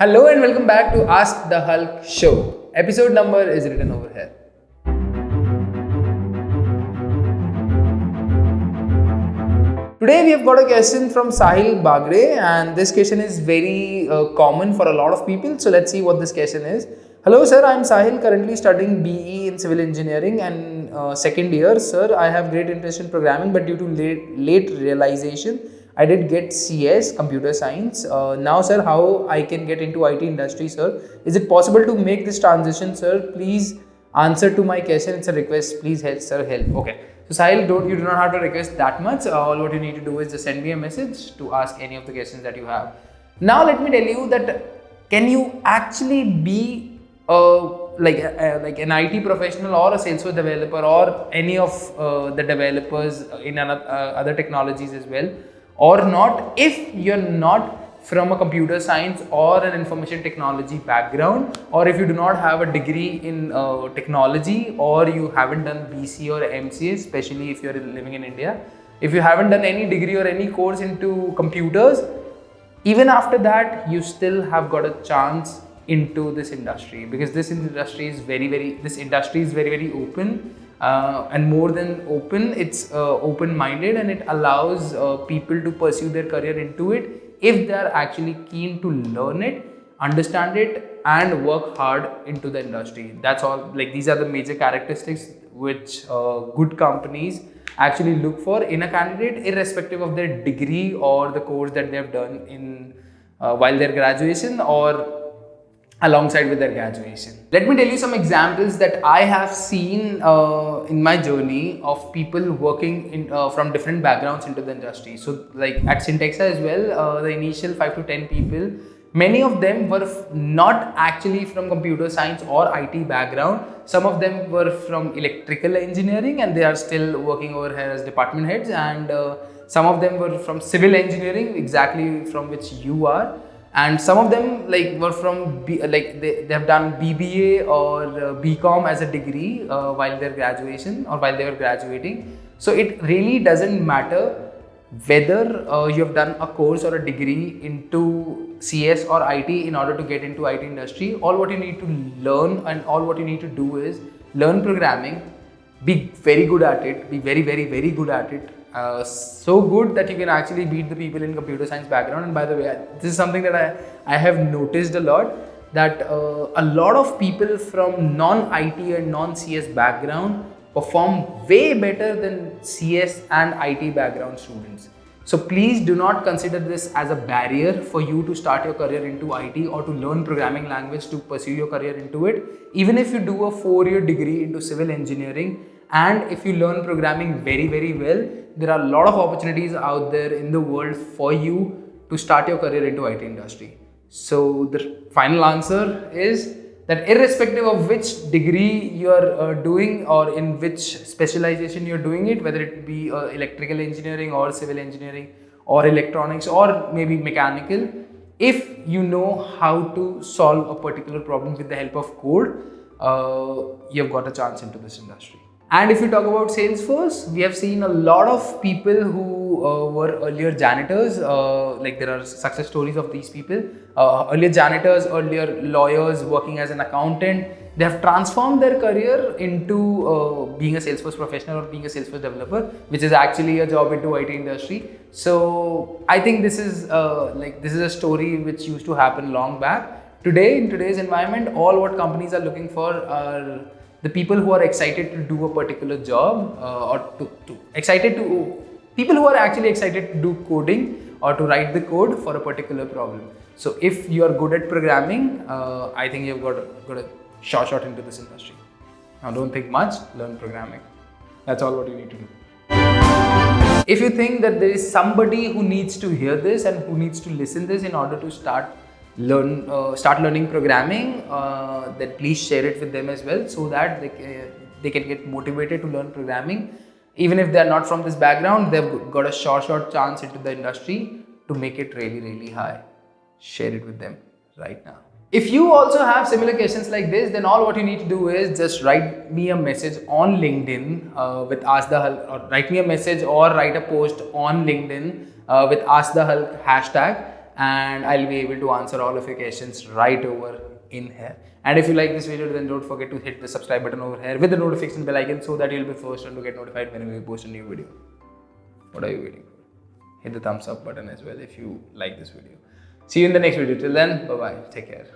Hello and welcome back to Ask the Hulk show. Episode number is written over here. Today we have got a question from Sahil Bagre, and this question is very common for a lot of people. So let's see what this question is. Hello sir, I am Sahil, currently studying BE in civil engineering and second year. Sir, I have great interest in programming, but due to late realization, I did get CS, computer science. Now sir, how I can get into IT industry, sir? Is it possible to make this transition, sir? Please answer to my question. It's a request. Please help, sir. Help. Okay. So Sahil, you do not have to request that much. All what you need to do is just send me a message to ask any of the questions that you have. Now let me tell you that can you actually be like an IT professional or a Salesforce developer or any of the developers in other technologies as well, or not, if you're not from a computer science or an information technology background, or if you do not have a degree in technology, or you haven't done BC or MCA, especially if you're living in India. If you haven't done any degree or any course into computers, even after that you still have got a chance into this industry, because this industry is very open, and more than open, it's open-minded, and it allows people to pursue their career into it if they are actually keen to learn it, understand it, and work hard into the industry. That's all. Like, these are the major characteristics which good companies actually look for in a candidate, irrespective of their degree or the course that they have done in while their graduation or alongside with their graduation. Let me tell you some examples that I have seen in my journey of people working in from different backgrounds into the industry. So like at Syntexa as well, the initial 5 to 10 people, many of them were not actually from computer science or IT background. Some of them were from electrical engineering and they are still working over here as department heads, and some of them were from civil engineering, exactly from which you are, and some of them like were from they have done BBA or BCom as a degree while their graduation or while they were graduating. So it really doesn't matter whether you have done a course or a degree into CS or IT in order to get into IT industry. All what you need to learn and all what you need to do is learn programming, be very good at it, be very good at it, so good that you can actually beat the people in computer science background. And by the way, this is something that I have noticed a lot, that a lot of people from non-IT and non-CS background perform way better than CS and IT background students. So please do not consider this as a barrier for you to start your career into IT or to learn programming language to pursue your career into it. Even if you do a 4-year degree into civil engineering, and if you learn programming very well, there are a lot of opportunities out there in the world for you to start your career into IT industry. So the final answer is that irrespective of which degree you are doing or in which specialization you're doing it, whether it be electrical engineering or civil engineering or electronics or maybe mechanical, if you know how to solve a particular problem with the help of code, you've got a chance into this industry. And if you talk about Salesforce, we have seen a lot of people who were earlier janitors, like there are success stories of these people, earlier janitors, earlier lawyers working as an accountant. They have transformed their career into being a Salesforce professional or being a Salesforce developer, which is actually a job into IT industry. So I think this is a story which used to happen long back. Today, in today's environment, all what companies are looking for are the people who are excited to do a particular job, people who are actually excited to do coding or to write the code for a particular problem. So if you are good at programming, I think you've got a shot into this industry. Now don't think much, learn programming. That's all what you need to do. If you think that there is somebody who needs to hear this and who needs to listen this in order to start learning programming, then please share it with them as well, so that they can get motivated to learn programming. Even if they are not from this background, they've got a short chance into the industry to make it really high. Share it with them right now. If you also have similar questions like this, then all what you need to do is just write me a message on LinkedIn with Ask the Hulk, or write me a message or write a post on LinkedIn with Ask the Hulk hashtag, and I'll be able to answer all of your questions right over in here. And if you like this video, then don't forget to hit the subscribe button over here with the notification bell icon so that you'll be first one to get notified whenever we post a new video. What are you waiting for? Hit the thumbs up button as well if you like this video. See you in the next video. Till then, bye bye. Take care.